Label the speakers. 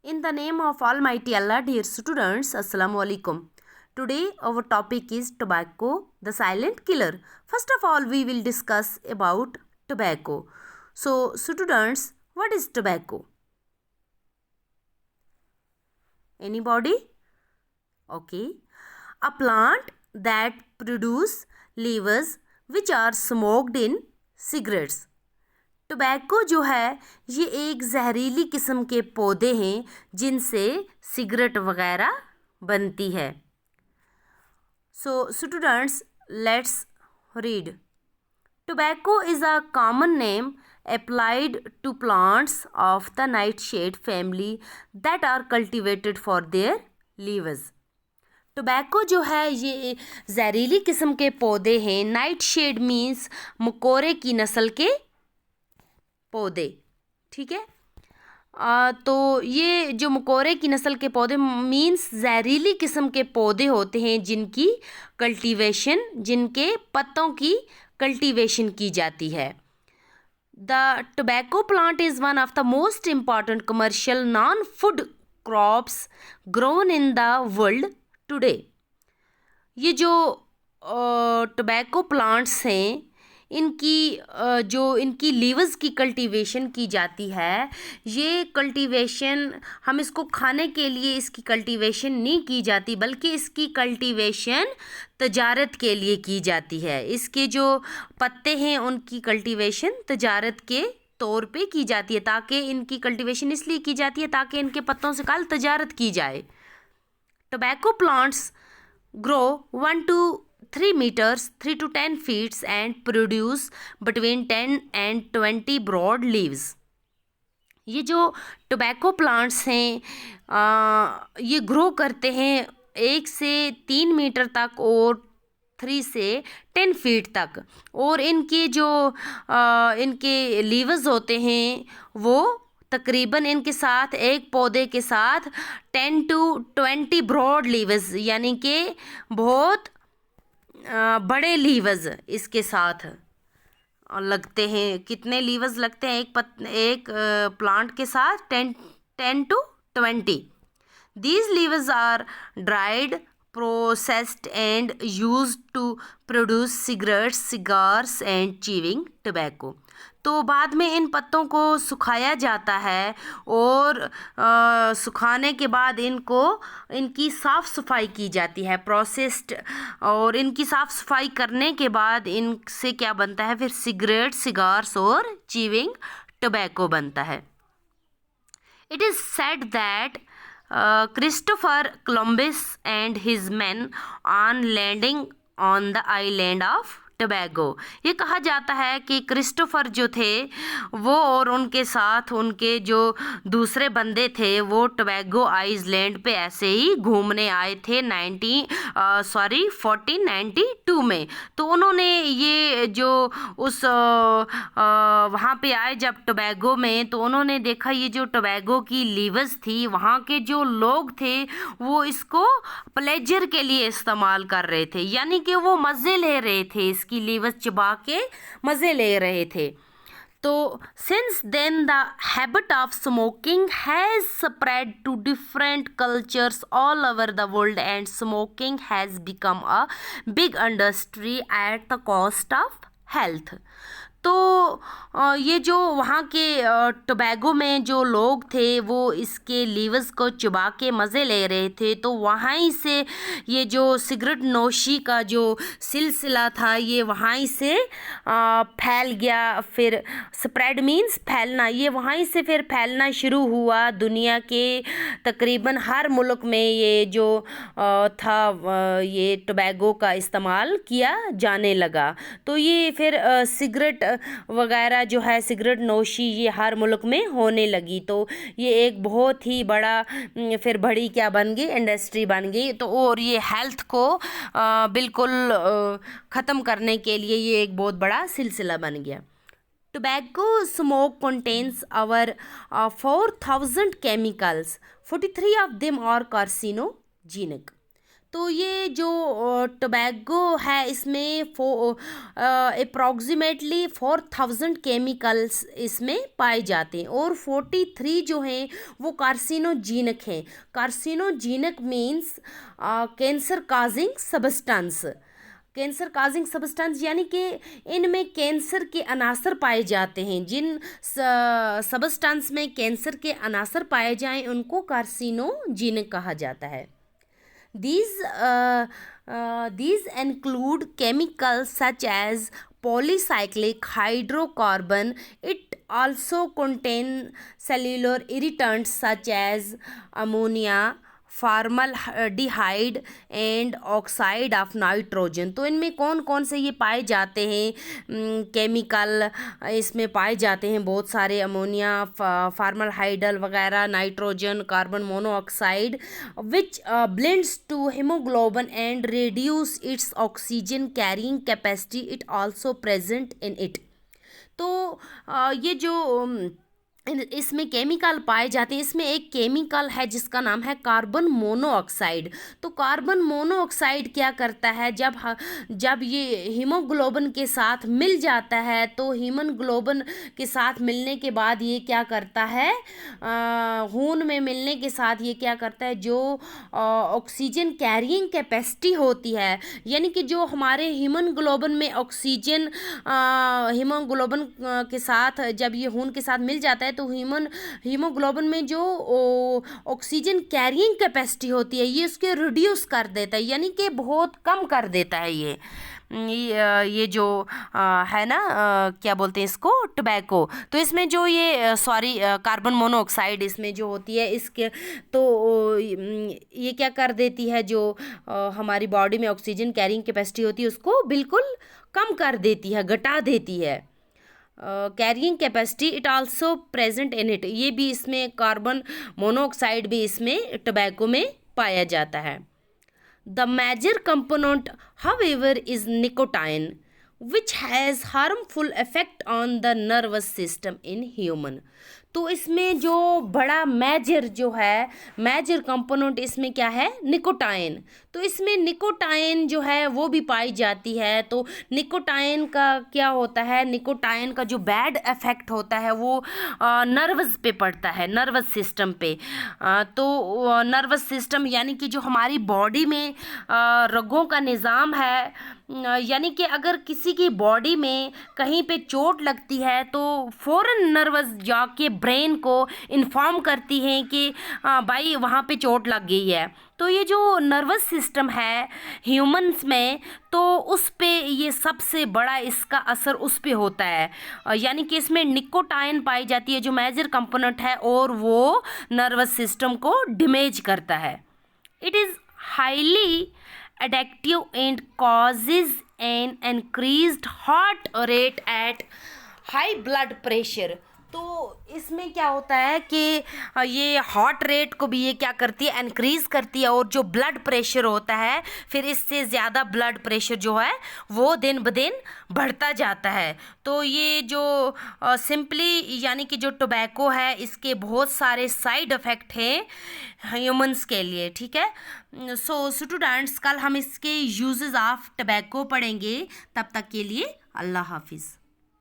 Speaker 1: In the name of Almighty Allah, dear students, Assalamu alaikum. Today our topic is tobacco, the silent killer. First of all, we will discuss about tobacco. So, students, what is tobacco? Anybody? Okay. A plant that produce leaves which are smoked in cigarettes. Tobacco जो है ये एक जहरीली किस्म के पौधे हैं जिनसे सिगरेट वगैरह बनती है. So students, let's read. Tobacco is a common name applied to plants of the nightshade family that are cultivated for their leaves. Tobacco जो है ये जहरीली किस्म के पौधे हैं. नाइटशेड मीन्स मकोरे की नस्ल के पौधे. ठीक है. तो ये जो मकोरे की नस्ल के पौधे मीन्स जहरीली किस्म के पौधे होते हैं जिनकी कल्टीवेशन, जिनके पत्तों की कल्टीवेशन की जाती है. The tobacco plant is one of the most important commercial non food crops grown in the world today. ये जो टोबैको प्लांट्स हैं इनकी लीव्स की कल्टीवेशन की जाती है. ये कल्टीवेशन हम इसको खाने के लिए इसकी कल्टीवेशन नहीं की जाती, बल्कि इसकी कल्टीवेशन तजारत के लिए की जाती है. इसके जो पत्ते हैं उनकी कल्टीवेशन तजारत के तौर पे की जाती है, ताकि इनकी कल्टीवेशन इसलिए की जाती है ताकि इनके पत्तों से कल तजारत की जाए. Tobacco plants grow 1 to 3 meters 3 to 10 feet and produce between 10 and 20 broad leaves. ये जो टोबैको प्लांट्स हैं ये ग्रो करते हैं 1 से 3 मीटर तक और 3 से 10 फीट तक. और इनके जो इनके लीव्स होते हैं वो तकरीबन इनके साथ एक पौधे के साथ 10 to 20 ब्रॉड लीव्स यानी कि बहुत बड़े लीव्स इसके साथ लगते हैं. कितने लीव्स लगते हैं एक प्लांट के साथ? 10 to 20. These leaves are dried, processed and used to produce cigarettes, cigars and chewing tobacco. तो बाद में इन पत्तों को सुखाया जाता है और सुखाने के बाद इनकी साफ़ सफाई की जाती है, प्रोसेस्ड. और इनकी साफ़ सफाई करने के बाद इनसे क्या बनता है? फिर सिगरेट, सिगार्स और चीविंग टोबैको बनता है. It is said that Christopher Columbus and his men on landing on the island of Tobago. ये कहा जाता है कि क्रिस्टोफर जो थे वो और उनके साथ उनके जो दूसरे बंदे थे वो टोबैगो आइलैंड पे ऐसे ही घूमने आए थे 1492 में. तो उन्होंने ये जो उस वहाँ पे आए जब टोबैगो में, तो उन्होंने देखा ये जो टोबैगो की लीव्स थी वहाँ के जो लोग थे वो इसको प्लेजर के लिए इस्तेमाल कर रहे थे, यानी कि वो मज़े ले रहे थे, की लीव्स चबा के मज़े ले रहे थे. तो since then the habit of smoking has spread to different cultures all over the world and smoking has become a big industry at the cost of health. तो ये जो वहाँ के टोबैगो में जो लोग थे वो इसके लीव्स को चबा के मज़े ले रहे थे. तो वहाँ ही से ये जो सिगरेट नोशी का जो सिलसिला था ये वहाँ ही से फैल गया. फिर स्प्रेड मीन्स फैलना. ये वहाँ ही से फिर फैलना शुरू हुआ. दुनिया के तकरीबन हर मुल्क में ये जो था ये टोबैगो का इस्तेमाल किया जाने लगा. तो ये फिर सिगरेट वगैरह जो है सिगरेट नोशी ये हर मुल्क में होने लगी. तो ये एक बहुत ही बड़ा फिर बड़ी क्या बन गई? इंडस्ट्री बन गई. तो और ये हेल्थ को बिल्कुल ख़त्म करने के लिए ये एक बहुत बड़ा सिलसिला बन गया. Tobacco smoke contains over 4,000 chemicals. 43 of them are carcinogenic. तो ये जो टोबैको है इसमें अप्रॉक्सीमेटली 4000 केमिकल्स इसमें पाए जाते हैं और 43 जो हैं वो कार्सिनोजेनिक हैं। Carcinogenic means cancer causing substance. Cancer causing substance यानी कि इनमें कैंसर के अनासर पाए जाते हैं। जिन सब्सटेंस में कैंसर के अनासर पाए जाएं उनको कार्सिनोजेनिक कहा जाता है। These include chemicals such as polycyclic hydrocarbon. It also contains cellular irritants such as ammonia, formaldehyde and oxide of nitrogen. तो इनमें कौन कौन से ये पाए जाते हैं केमिकल, इसमें पाए जाते हैं बहुत सारे, अमोनिया, फार्मलहाइडल वगैरह, nitrogen, carbon monoxide, which blends to haemoglobin and reduce its oxygen carrying capacity. It also present in it. तो ये जो इसमें केमिकल पाए जाते हैं, इसमें एक केमिकल है जिसका नाम है कार्बन मोनोऑक्साइड। तो कार्बन मोनोऑक्साइड क्या करता है, जब ये हीमोग्लोबिन के साथ मिल जाता है तो हीमोग्लोबिन के साथ मिलने के बाद ये क्या करता है, खून में मिलने के साथ ये क्या करता है, जो ऑक्सीजन कैरिंग कैपेसिटी होती है, यानी कि जो हमारे हीमोग्लोबिन में ऑक्सीजन हीमोग्लोबिन के साथ जब ये खून के साथ मिल जाता है तो हीमोग्लोबिन में जो ऑक्सीजन कैरिंग कैपेसिटी होती है ये उसके रिड्यूस कर देता है, यानी कि बहुत कम कर देता है। ये जो है ना, क्या बोलते हैं इसको, टोबैको। तो इसमें जो ये कार्बन मोनोऑक्साइड इसमें जो होती है इसके, तो ये क्या कर देती है, जो हमारी बॉडी में ऑक्सीजन कैरिंग कैपेसिटी होती है उसको बिल्कुल कम कर देती है, घटा देती है। Carrying capacity it also present in it, ये भी इसमें कार्बन मोनोऑक्साइड भी इसमें टोबैको में पाया जाता है। The major component however is nicotine which has harmful effect on the nervous system in human. तो इसमें जो बड़ा मेजर कंपोनेंट इसमें क्या है, निकोटाइन। तो इसमें निकोटाइन जो है वो भी पाई जाती है। तो निकोटाइन का क्या होता है, निकोटाइन का जो बैड इफेक्ट होता है वो नर्वस पे पड़ता है, नर्वस सिस्टम पे। तो नर्वस सिस्टम यानी कि जो हमारी बॉडी में रगों का निज़ाम है, यानी कि अगर किसी की बॉडी में कहीं पे चोट लगती है तो फ़ौरन नर्वस जाके ब्रेन को इन्फॉर्म करती हैं कि भाई वहाँ पे चोट लग गई है। तो ये जो नर्वस सिस्टम है ह्यूमंस में, तो उस पे ये सबसे बड़ा इसका असर उस पे होता है, यानी कि इसमें निकोटाइन पाई जाती है जो मेजर कंपोनेंट है और वो नर्वस सिस्टम को डैमेज करता है। It is highly addictive and causes an increased heart rate at high blood pressure। तो इसमें क्या होता है कि ये हार्ट रेट को भी ये क्या करती है, इंक्रीज़ करती है, और जो ब्लड प्रेशर होता है फिर इससे ज़्यादा ब्लड प्रेशर जो है वो दिन ब दिन बढ़ता जाता है। तो ये जो सिंपली यानी कि जो टोबैको है इसके बहुत सारे साइड इफ़ेक्ट हैं ह्यूमंस के लिए, ठीक है। सो स्टूडेंट्स, कल हम इसके यूजेस ऑफ टोबैको पढ़ेंगे। तब तक के लिए अल्लाह हाफिज़।